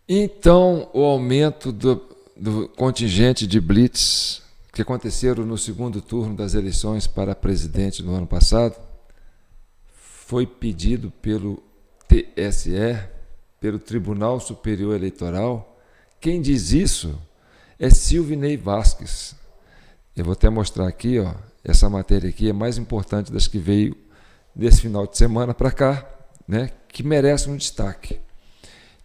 Então, o aumento do contingente de blitz que aconteceram no segundo turno das eleições para presidente no ano passado foi pedido pelo TSE, pelo Tribunal Superior Eleitoral. Quem diz isso é Silvinei Vasquez. Eu vou até mostrar aqui, ó, essa matéria aqui é mais importante das que veio desse final de semana para cá, né, que merece um destaque.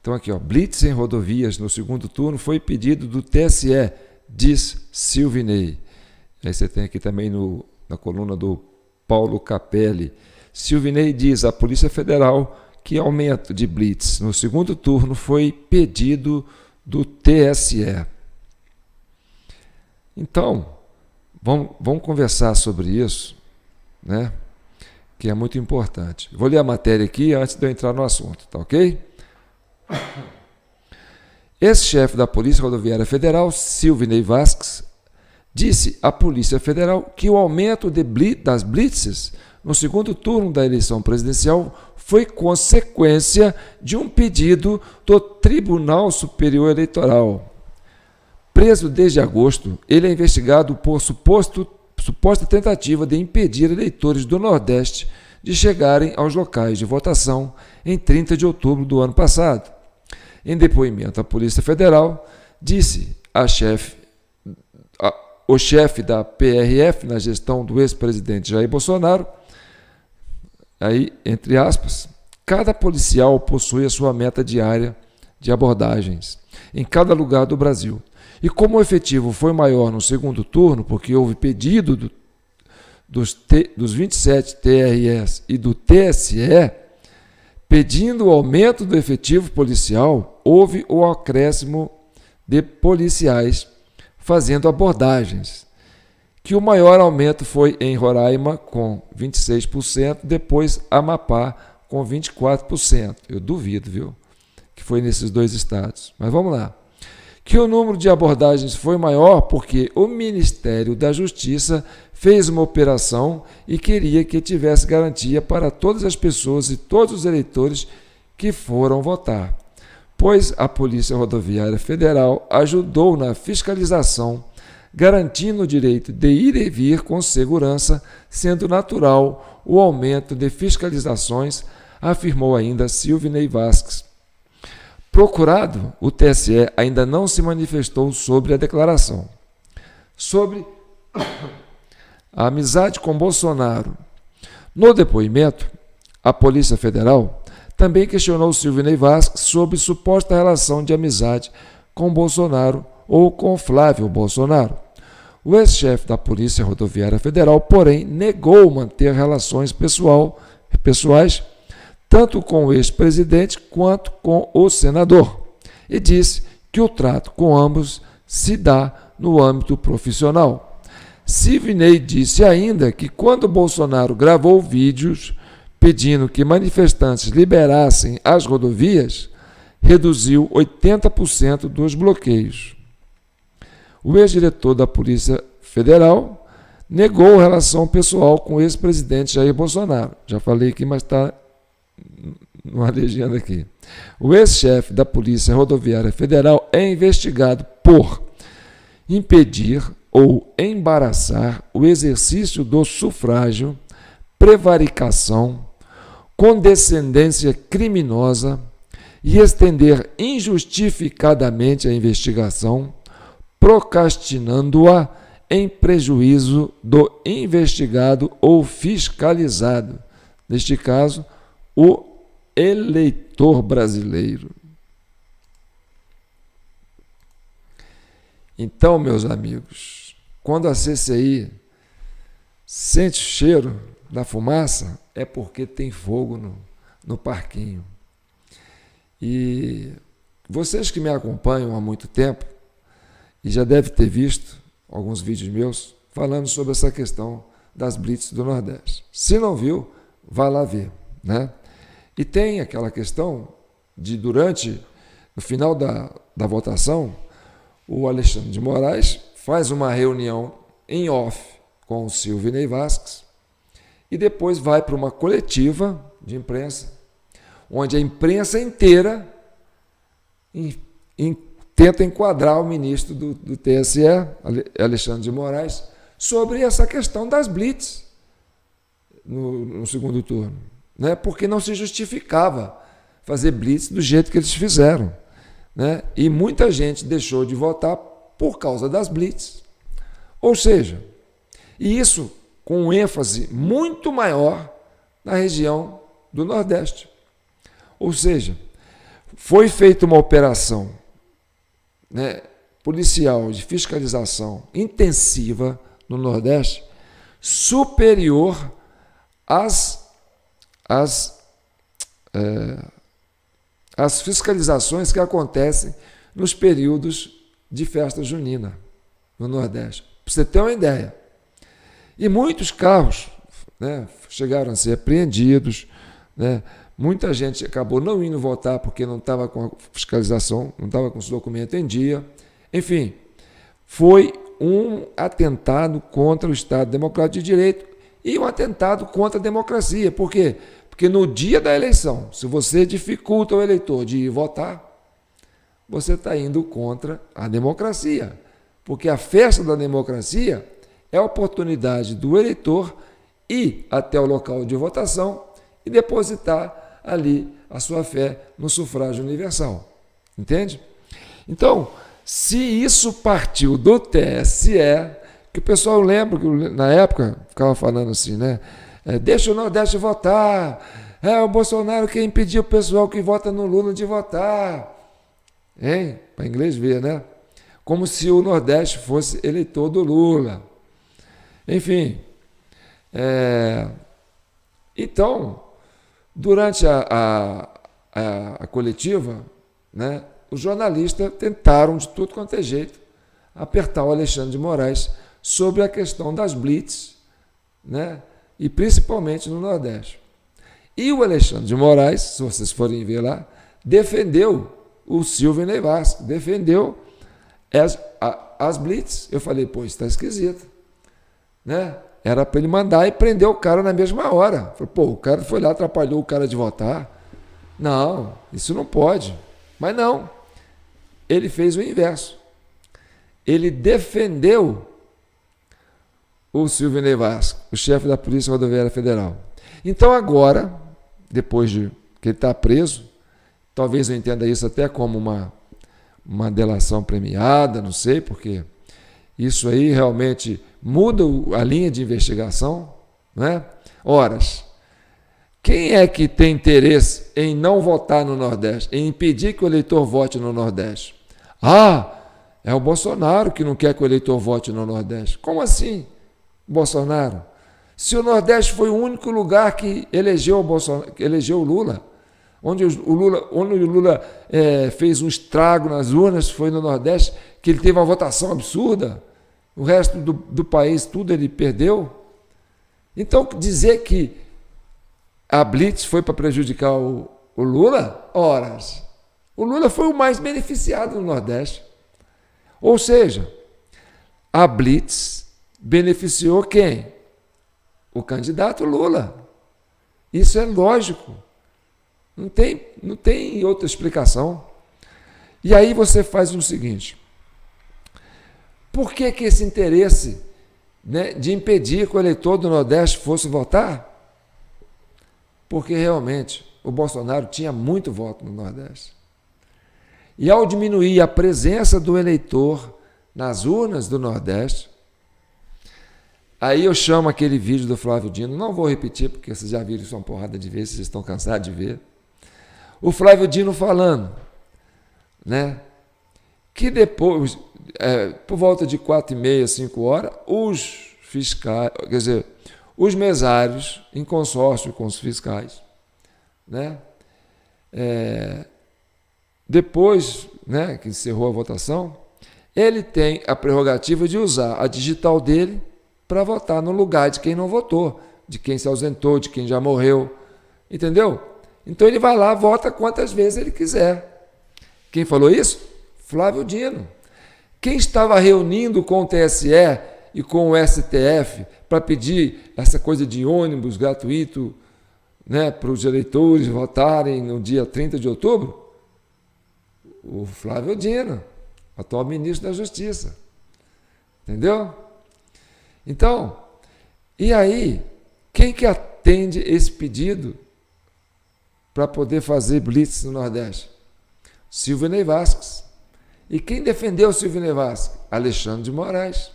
Então aqui, ó, blitz em rodovias no segundo turno foi pedido do TSE, diz Silvinei. Aí você tem aqui também na coluna do Paulo Capelli. Silvinei diz à Polícia Federal que aumento de blitz no segundo turno foi pedido do TSE. Então, vamos conversar sobre isso, né? Que é muito importante. Vou ler a matéria aqui antes de eu entrar no assunto, tá ok? Ex-chefe da Polícia Rodoviária Federal, Silvinei Vasquez, disse à Polícia Federal que o aumento das blitzes no segundo turno da eleição presidencial foi consequência de um pedido do Tribunal Superior Eleitoral. Preso desde agosto, ele é investigado por suposta tentativa de impedir eleitores do Nordeste de chegarem aos locais de votação em 30 de outubro do ano passado. Em depoimento à Polícia Federal, disse o chefe da PRF na gestão do ex-presidente Jair Bolsonaro, aí, entre aspas, cada policial possui a sua meta diária de abordagens em cada lugar do Brasil. E como o efetivo foi maior no segundo turno, porque houve pedido dos 27 TRS e do TSE, pedindo o aumento do efetivo policial, houve o acréscimo de policiais fazendo abordagens, que o maior aumento foi em Roraima, com 26%, depois Amapá, com 24%. Eu duvido, viu, que foi nesses dois estados. Mas vamos lá. Que o número de abordagens foi maior porque o Ministério da Justiça fez uma operação e queria que tivesse garantia para todas as pessoas e todos os eleitores que foram votar, pois a Polícia Rodoviária Federal ajudou na fiscalização, garantindo o direito de ir e vir com segurança, sendo natural o aumento de fiscalizações, afirmou ainda Silvinei Vasquez. Procurado, o TSE ainda não se manifestou sobre a declaração. Sobre a amizade com Bolsonaro. No depoimento, a Polícia Federal também questionou Silvinei Vasquez sobre suposta relação de amizade com Bolsonaro ou com Flávio Bolsonaro. O ex-chefe da Polícia Rodoviária Federal, porém, negou manter relações pessoais tanto com o ex-presidente quanto com o senador, e disse que o trato com ambos se dá no âmbito profissional. Silvinei disse ainda que quando Bolsonaro gravou vídeos pedindo que manifestantes liberassem as rodovias, reduziu 80% dos bloqueios. O ex-diretor da Polícia Federal negou relação pessoal com o ex-presidente Jair Bolsonaro. Já falei aqui, mas está numa legenda aqui. O ex-chefe da Polícia Rodoviária Federal é investigado por impedir ou embaraçar o exercício do sufrágio, prevaricação, condescendência criminosa e estender injustificadamente a investigação, procrastinando-a em prejuízo do investigado ou fiscalizado, neste caso, o eleitor brasileiro. Então, meus amigos, quando a CCI sente o cheiro da fumaça, é porque tem fogo no parquinho. E vocês que me acompanham há muito tempo, e já devem ter visto alguns vídeos meus falando sobre essa questão das blitz do Nordeste. Se não viu, vai lá ver, né? E tem aquela questão de, no final da votação, o Alexandre de Moraes faz uma reunião em off com o Silvinei Vasquez e depois vai para uma coletiva de imprensa, onde a imprensa inteira tenta enquadrar o ministro do TSE, Alexandre de Moraes, sobre essa questão das blitz no segundo turno, né? Porque não se justificava fazer blitz do jeito que eles fizeram, né? E muita gente deixou de votar por causa das blitz. Ou seja, e isso com um ênfase muito maior na região do Nordeste. Ou seja, foi feita uma operação, né, policial de fiscalização intensiva no Nordeste, superior às fiscalizações que acontecem nos períodos de festa junina no Nordeste. Para você ter uma ideia. E muitos carros, né, chegaram a ser apreendidos, né? Muita gente acabou não indo votar porque não estava com a fiscalização, não estava com os documentos em dia. Enfim, foi um atentado contra o Estado Democrático de Direito e um atentado contra a democracia. Por quê? Porque no dia da eleição, se você dificulta o eleitor de ir votar, você está indo contra a democracia. Porque a festa da democracia é a oportunidade do eleitor ir até o local de votação e depositar ali a sua fé no sufrágio universal. Entende? Então, se isso partiu do TSE, que o pessoal lembra que na época ficava falando assim, né? Deixa o Nordeste votar, o Bolsonaro quer impedir o pessoal que vota no Lula de votar. Hein? Para inglês ver, né? Como se o Nordeste fosse eleitor do Lula. Enfim, então, durante a coletiva, né, os jornalistas tentaram, de tudo quanto é jeito, apertar o Alexandre de Moraes sobre a questão das blitz, né, e principalmente no Nordeste. E o Alexandre de Moraes, se vocês forem ver lá, defendeu o Silvio Vasco, defendeu as blitz. Eu falei, pô, isso está esquisito, né? Era para ele mandar e prender o cara na mesma hora. Falei, pô, o cara foi lá, atrapalhou o cara de votar. Não, isso não pode. Mas não, ele fez o inverso. Ele defendeu o Silvio Vasco, o chefe da Polícia Rodoviária Federal. Então agora, depois de que ele está preso, talvez eu entenda isso até como uma delação premiada, não sei, porque isso aí realmente muda a linha de investigação, né? Horas. Quem é que tem interesse em não votar no Nordeste, em impedir que o eleitor vote no Nordeste? É o Bolsonaro que não quer que o eleitor vote no Nordeste. Como assim, Bolsonaro? Se o Nordeste foi o único lugar que elegeu o Lula, onde o Lula fez um estrago nas urnas, foi no Nordeste, que ele teve uma votação absurda, o resto do país, tudo ele perdeu. Então, dizer que a blitz foi para prejudicar o Lula? Horas. O Lula foi o mais beneficiado no Nordeste. Ou seja, a blitz beneficiou quem? O candidato Lula. Isso é lógico. Não tem outra explicação. E aí você faz o seguinte: por que esse interesse, né, de impedir que o eleitor do Nordeste fosse votar? Porque realmente o Bolsonaro tinha muito voto no Nordeste. E ao diminuir a presença do eleitor nas urnas do Nordeste, aí eu chamo aquele vídeo do Flávio Dino, não vou repetir porque vocês já viram isso uma porrada de vezes, vocês estão cansados de ver. O Flávio Dino falando, né, que depois, por volta de 4h30, 5 horas, os fiscais, quer dizer, os mesários, em consórcio com os fiscais, né, depois, né, que encerrou a votação, ele tem a prerrogativa de usar a digital dele para votar no lugar de quem não votou, de quem se ausentou, de quem já morreu, entendeu? Então ele vai lá, vota quantas vezes ele quiser. Quem falou isso? Flávio Dino. Quem estava reunindo com o TSE e com o STF para pedir essa coisa de ônibus gratuito, né, para os eleitores votarem no dia 30 de outubro? o Flávio Dino, atual ministro da Justiça. Entendeu? Então, e aí, quem que atende esse pedido para poder fazer blitz no Nordeste? Silvinei Vasquez. E quem defendeu o Silvinei Vasquez? Alexandre de Moraes.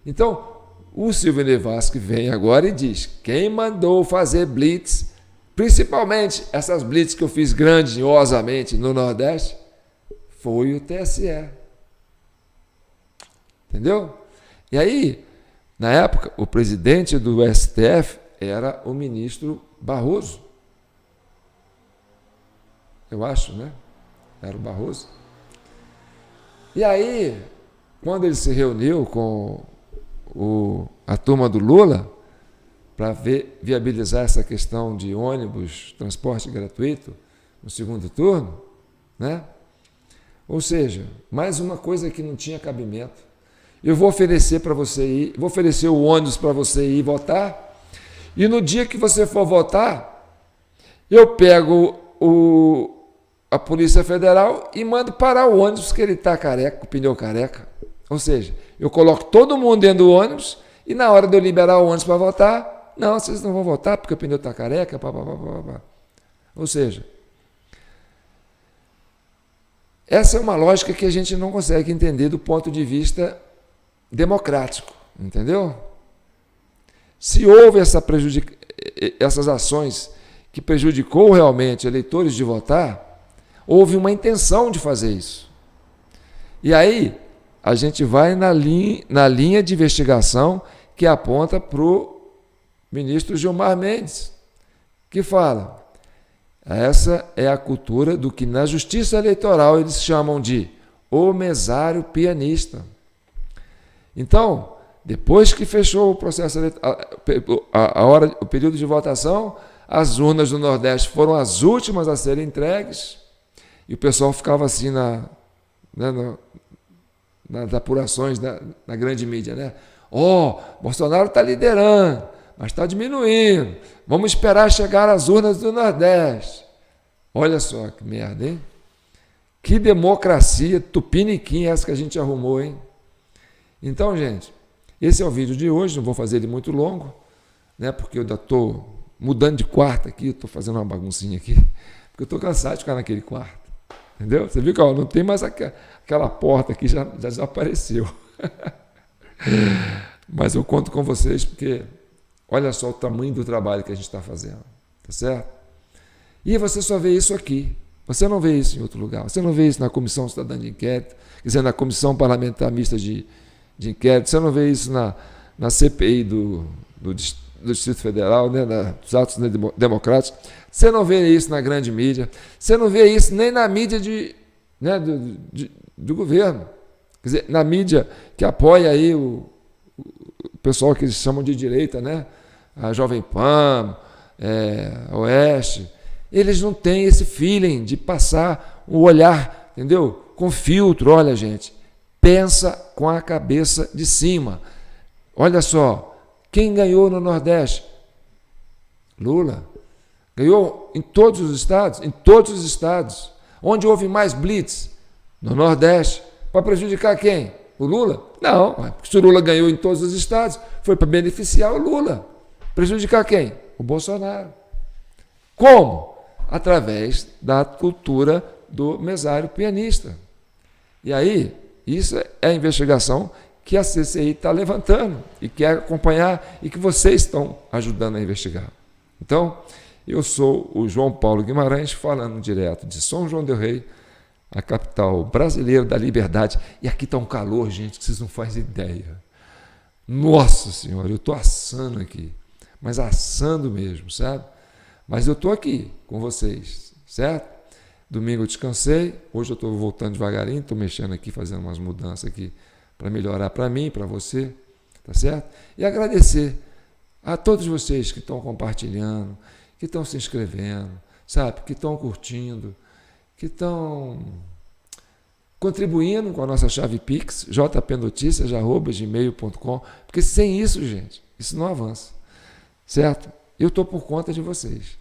Então, o Silvinei Vasquez vem agora e diz: quem mandou fazer blitz, principalmente essas blitz que eu fiz grandiosamente no Nordeste, foi o TSE. Entendeu? E aí, na época, o presidente do STF era o ministro Barroso. Eu acho, né? Era o Barroso. E aí, quando ele se reuniu com a turma do Lula para viabilizar essa questão de ônibus, transporte gratuito no segundo turno, né? Ou seja, mais uma coisa que não tinha cabimento. Eu vou oferecer para você ir, vou oferecer o ônibus para você ir votar, e no dia que você for votar, eu pego a Polícia Federal e mando parar o ônibus que ele está careca, com o pneu careca. Ou seja, eu coloco todo mundo dentro do ônibus e na hora de eu liberar o ônibus para votar, não, vocês não vão votar porque o pneu está careca, pá. Ou seja, essa é uma lógica que a gente não consegue entender do ponto de vista democrático, entendeu? Se houve essas ações que prejudicou realmente eleitores de votar, houve uma intenção de fazer isso. E aí, a gente vai na linha de investigação que aponta para o ministro Gilmar Mendes, que fala: essa é a cultura do que na justiça eleitoral eles chamam de o mesário pianista. Então, depois que fechou o processo eleitoral, o período de votação, as urnas do Nordeste foram as últimas a serem entregues, e o pessoal ficava assim nas apurações na grande mídia, né? Bolsonaro está liderando, mas está diminuindo. Vamos esperar chegar às urnas do Nordeste. Olha só que merda, hein? Que democracia tupiniquim essa que a gente arrumou, hein? Então, gente, esse é o vídeo de hoje, não vou fazer ele muito longo, né? Porque eu ainda estou mudando de quarto aqui, estou fazendo uma baguncinha aqui, porque eu estou cansado de ficar naquele quarto. Entendeu? Você viu que não tem mais aquela porta aqui, já desapareceu. Mas eu conto com vocês porque olha só o tamanho do trabalho que a gente está fazendo. Tá certo? E você só vê isso aqui. Você não vê isso em outro lugar. Você não vê isso na Comissão Cidadã de Inquérito, quer dizer, na Comissão Parlamentar Mista de Inquérito. Você não vê isso na CPI do Distrito Federal, né, dos atos democráticos. Você não vê isso na grande mídia. Você não vê isso nem na mídia do governo. Quer dizer, na mídia que apoia aí o pessoal que eles chamam de direita, né? A Jovem Pan, a Oeste. Eles não têm esse feeling de passar o olhar, entendeu? Com filtro. Olha, gente, pensa com a cabeça de cima. Olha só, quem ganhou no Nordeste? Lula. Ganhou em todos os estados? Em todos os estados. Onde houve mais blitz? No Nordeste. Para prejudicar quem? O Lula? Não, porque se o Lula ganhou em todos os estados, foi para beneficiar o Lula. Prejudicar quem? O Bolsonaro. Como? Através da cultura do mesário pianista. E aí, isso é a investigação que a CCI está levantando e quer acompanhar e que vocês estão ajudando a investigar. Então, eu sou o João Paulo Guimarães, falando direto de São João del Rei, a capital brasileira da liberdade. E aqui está um calor, gente, que vocês não fazem ideia. Nossa Senhora, eu estou assando aqui, mas assando mesmo, sabe? Mas eu estou aqui com vocês, certo? Domingo eu descansei, hoje eu estou voltando devagarinho, estou mexendo aqui, fazendo umas mudanças aqui para melhorar para mim, para você, tá certo? E agradecer a todos vocês que estão compartilhando, que estão se inscrevendo, sabe? Que estão curtindo, que estão contribuindo com a nossa chave Pix, jpnoticias@gmail.com, porque sem isso, gente, isso não avança, certo? Eu estou por conta de vocês.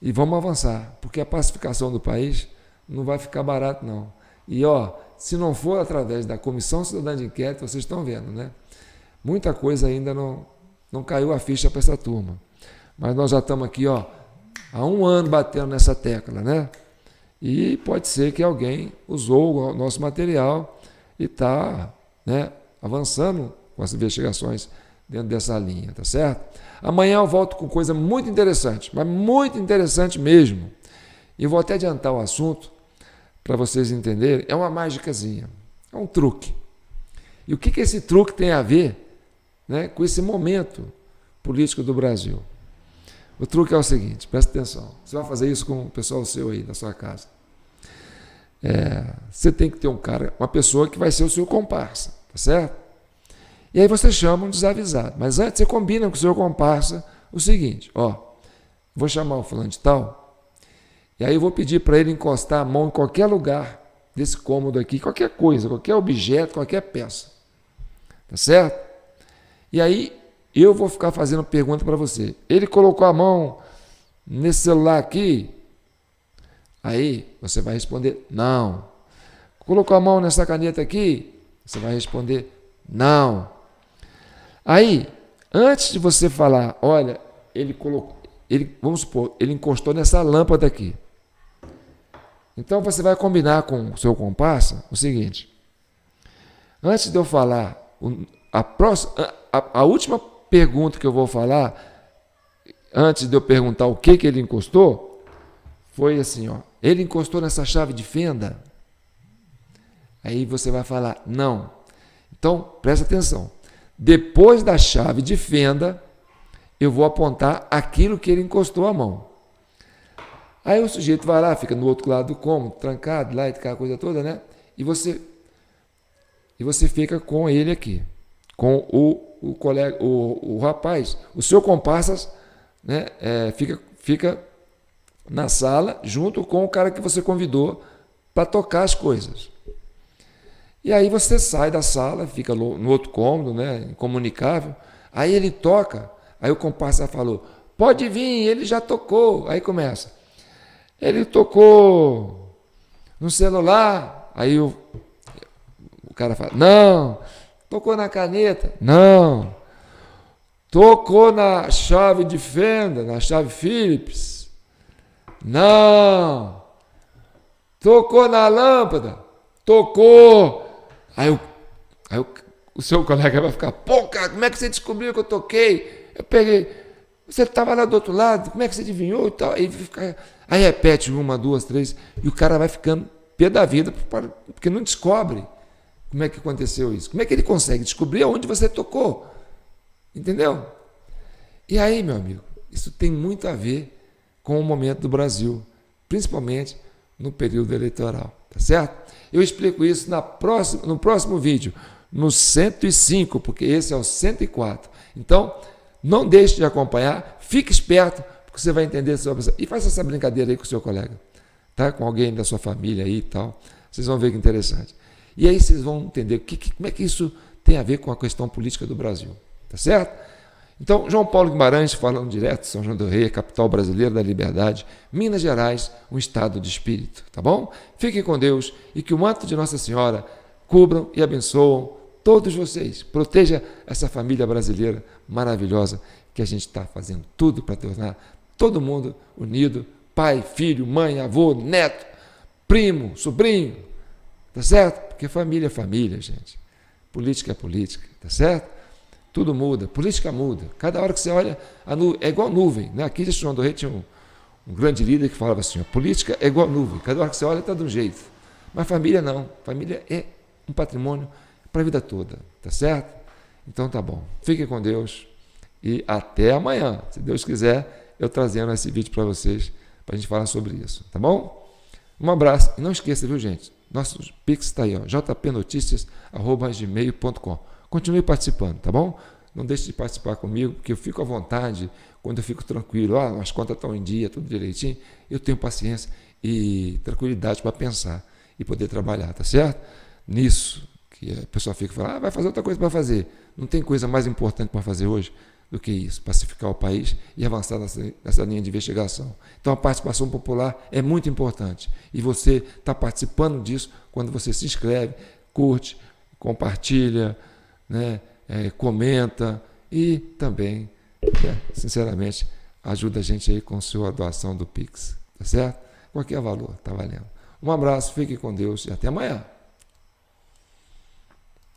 E vamos avançar, porque a pacificação do país não vai ficar barato, não. E, ó, se não for através da Comissão Cidadã de Inquérito, vocês estão vendo, né? Muita coisa ainda não caiu a ficha para essa turma. Mas nós já estamos aqui, ó, há 1 ano batendo nessa tecla, né? E pode ser que alguém usou o nosso material e está, né, avançando com as investigações dentro dessa linha, tá certo? Amanhã eu volto com coisa muito interessante, mas muito interessante mesmo. E vou até adiantar o assunto para vocês entenderem. É uma mágicazinha, é um truque. E o que esse truque tem a ver, né, com esse momento político do Brasil? O truque é o seguinte, presta atenção. Você vai fazer isso com o pessoal seu aí, da sua casa. Você tem que ter um cara, uma pessoa que vai ser o seu comparsa, tá certo? E aí você chama um desavisado. Mas antes você combina com o seu comparsa o seguinte, ó, vou chamar o fulano de tal, e aí eu vou pedir para ele encostar a mão em qualquer lugar desse cômodo aqui, qualquer coisa, qualquer objeto, qualquer peça, tá certo? E aí eu vou ficar fazendo pergunta para você. Ele colocou a mão nesse celular aqui? Aí você vai responder não. Colocou a mão nessa caneta aqui? Você vai responder não. Aí, antes de você falar, olha, vamos supor, ele encostou nessa lâmpada aqui. Então você vai combinar com o seu comparsa o seguinte: antes de eu falar, a última pergunta que eu vou falar, antes de eu perguntar o que ele encostou, foi assim, ó, ele encostou nessa chave de fenda? Aí você vai falar não. Então, presta atenção. Depois da chave de fenda, eu vou apontar aquilo que ele encostou a mão. Aí o sujeito vai lá, fica no outro lado do cômodo, trancado lá e aquela coisa toda, né? E você fica com ele aqui, com o colega, o rapaz, o seu comparsa, né? Fica na sala junto com o cara que você convidou para tocar as coisas. E aí você sai da sala, fica no outro cômodo, né, incomunicável. Aí ele toca, aí o comparsa falou, pode vir, ele já tocou. Aí começa, ele tocou no celular. Aí o cara fala, não. Tocou na caneta? Não. Tocou na chave de fenda, na chave Phillips? Não. Tocou na lâmpada? Tocou. Aí o seu colega vai ficar, pô, cara, como é que você descobriu que eu toquei? Eu peguei, você estava lá do outro lado, como é que você adivinhou e tal? Aí repete 1, 2, 3, e o cara vai ficando pé da vida, porque não descobre como é que aconteceu isso. Como é que ele consegue descobrir onde você tocou? Entendeu? E aí, meu amigo, isso tem muito a ver com o momento do Brasil, principalmente no período eleitoral, tá certo? Eu explico isso no próximo vídeo, no 105, porque esse é o 104. Então, não deixe de acompanhar, fique esperto, porque você vai entender sobre. E faça essa brincadeira aí com o seu colega, tá? Com alguém da sua família aí e tal. Vocês vão ver que interessante. E aí vocês vão entender como é que isso tem a ver com a questão política do Brasil, tá certo? Então, João Paulo Guimarães, falando direto de São João do Rei, capital brasileira da liberdade, Minas Gerais, um estado de espírito, tá bom? Fiquem com Deus e que o manto de Nossa Senhora cubram e abençoam todos vocês. Proteja essa família brasileira maravilhosa que a gente está fazendo tudo para tornar todo mundo unido, pai, filho, mãe, avô, neto, primo, sobrinho, tá certo? Porque família é família, gente. Política é política, tá certo? Tudo muda, política muda. Cada hora que você olha, é igual nuvem, né? Aqui em São João do Rei tinha um grande líder que falava assim, política é igual nuvem. Cada hora que você olha está de um jeito. Mas família não. Família é um patrimônio para a vida toda, tá certo? Então tá bom. Fiquem com Deus e até amanhã. Se Deus quiser, eu trazendo esse vídeo para vocês, para a gente falar sobre isso, tá bom? Um abraço e não esqueça, viu, gente? Nosso Pix está aí, ó, jpnoticias@gmail.com. Continue participando, tá bom? Não deixe de participar comigo, porque eu fico à vontade, quando eu fico tranquilo, as contas estão em dia, tudo direitinho, eu tenho paciência e tranquilidade para pensar e poder trabalhar, tá certo? Nisso, que a pessoa fica falando, vai fazer outra coisa para fazer. Não tem coisa mais importante para fazer hoje do que isso, pacificar o país e avançar nessa linha de investigação. Então a participação popular é muito importante e você está participando disso quando você se inscreve, curte, compartilha, né, comenta e também, sinceramente, ajuda a gente aí com a sua doação do Pix, tá certo? Qualquer valor, tá valendo. Um abraço, fique com Deus e até amanhã.